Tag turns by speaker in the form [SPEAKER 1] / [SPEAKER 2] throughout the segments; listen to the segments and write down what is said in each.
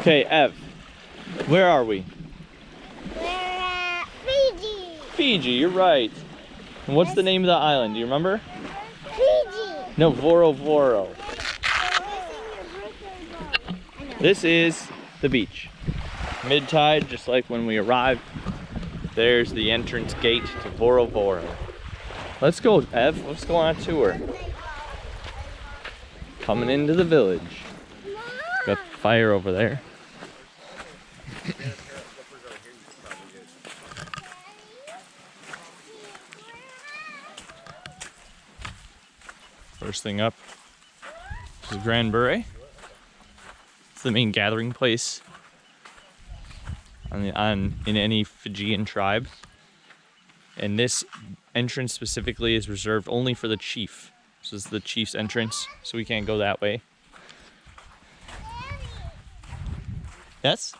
[SPEAKER 1] Okay, Ev, where are we?
[SPEAKER 2] We're at Fiji.
[SPEAKER 1] Fiji, you're right. And what's the name of the island? Do you remember?
[SPEAKER 2] Fiji.
[SPEAKER 1] No, Vorovoro. This is the beach. Mid-tide, just like when we arrived. There's the entrance gate to Vorovoro. Let's go, Ev. Let's go on a tour. Coming into the village. Got the fire over there. First thing up is Grand Bure. It's the main gathering place in any Fijian tribe. And this entrance specifically is reserved only for the chief. This is the chief's entrance, so we can't go that way. Yes?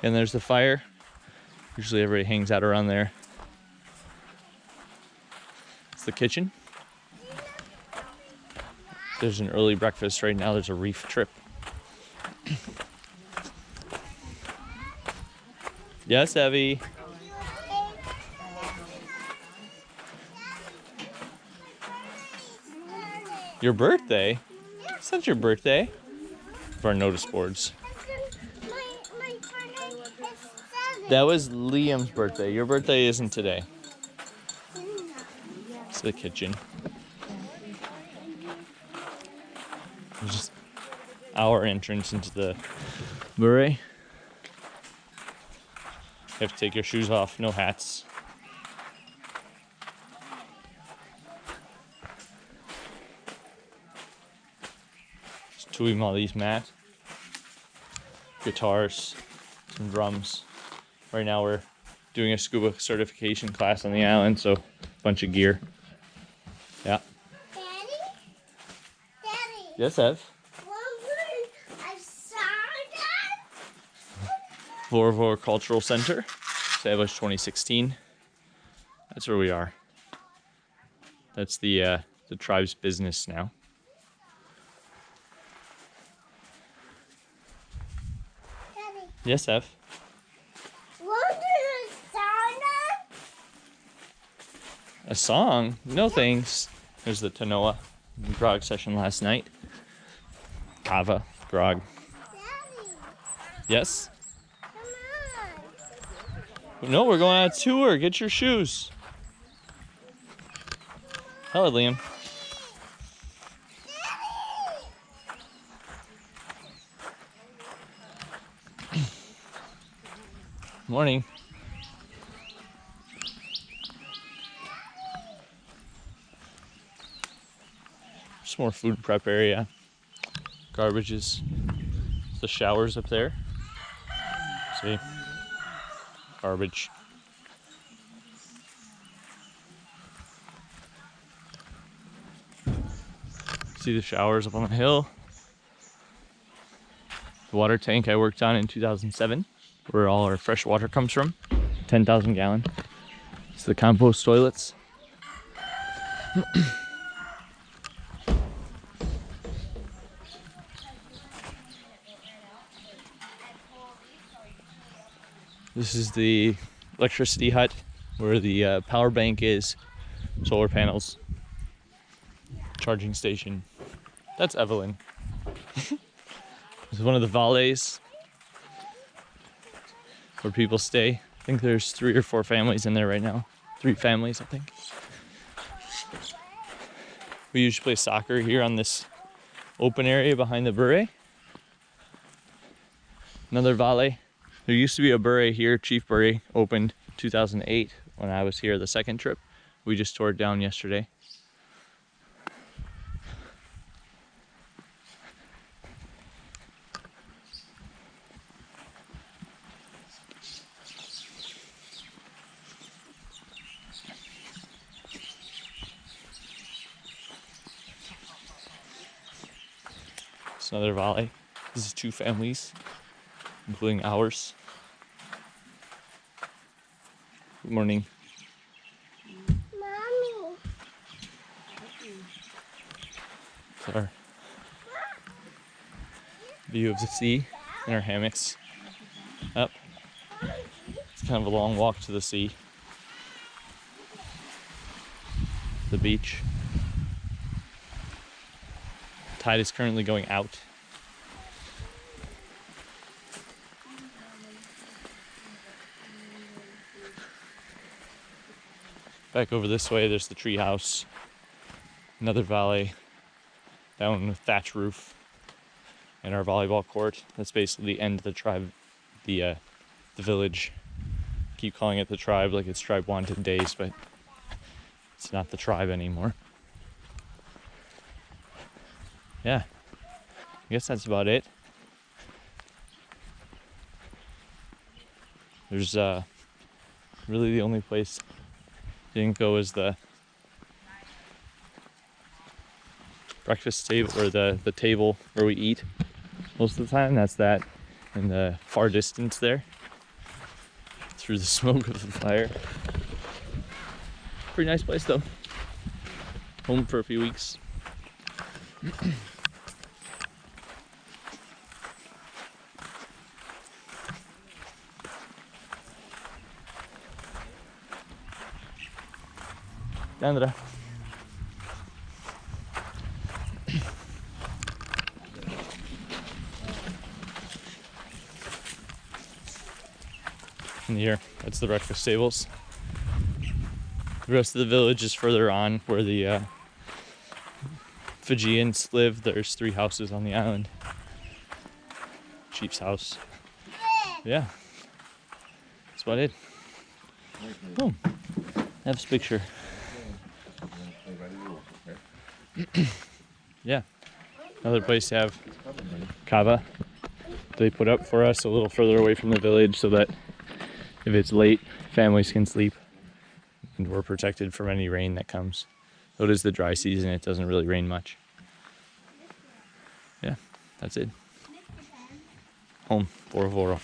[SPEAKER 1] And there's the fire. Usually everybody hangs out around there. It's the kitchen. There's an early breakfast right now. There's a reef trip. Yes, Evie. Your birthday? It's not your birthday. For our notice boards. That was Liam's birthday. Your birthday isn't today. It's the kitchen. It's just our entrance into the bure. You have to take your shoes off, no hats. It's Tui Mali's mat. Guitars, some drums. Right now we're doing a scuba certification class on the island, so a bunch of gear. Yeah.
[SPEAKER 2] Daddy? Daddy?
[SPEAKER 1] Yes, Ev?
[SPEAKER 2] I saw that.
[SPEAKER 1] Vorovoro Cultural Center, established 2016. That's where we are. That's the tribe's business now.
[SPEAKER 2] Daddy,
[SPEAKER 1] Yes, Ev? A song? No thanks. There's the Tanoa grog session last night. Kava, grog.
[SPEAKER 2] Daddy,
[SPEAKER 1] Yes?
[SPEAKER 2] come
[SPEAKER 1] No, we're going on a tour. Get your shoes. Hello, Liam. Morning. Just more food prep area. Garbages. The showers up there. See? Garbage. See the showers up on the hill. The water tank I worked on in 2007, where all our fresh water comes from. 10,000 gallon. It's the compost toilets. This is the electricity hut where the power bank is, solar panels, charging station. That's Evelyn. This is one of the vales where people stay. I think there's 3 or 4 families in there right now. 3 families, I think. We usually play soccer here on this open area behind the bure. Another vale. There used to be a bure here, Chief Bure, opened 2008 when I was here the second trip. We just tore it down yesterday. It's another valley. This is 2 families, including ours. Good morning.
[SPEAKER 2] Mommy.
[SPEAKER 1] It's our view of the sea in our hammocks. Up. It's kind of a long walk to the sea. The beach. Tide is currently going out. Back over this way, there's the tree house. Another valley. That one with thatch roof. And our volleyball court. That's basically the end of the tribe, the village. Keep calling it the tribe like it's Tribe Wanted Days, but it's not the tribe anymore. Yeah, I guess that's about it. There's really the only place I didn't go is the breakfast table, or the table where we eat most of the time. That's that in the far distance there, through the smoke of the fire. Pretty nice place though. Home for a few weeks. Dandra. And here, that's the breakfast tables. The rest of the village is further on where the Fijians live. There's 3 houses on the island. Chief's house. Yeah. That's about it. Oh, that's a picture. Yeah. Another place to have kava. They put up for us a little further away from the village so that if it's late, families can sleep. And we're protected from any rain that comes. So it is the dry season, it doesn't really rain much. Yeah, that's it. Home, Vorovoro.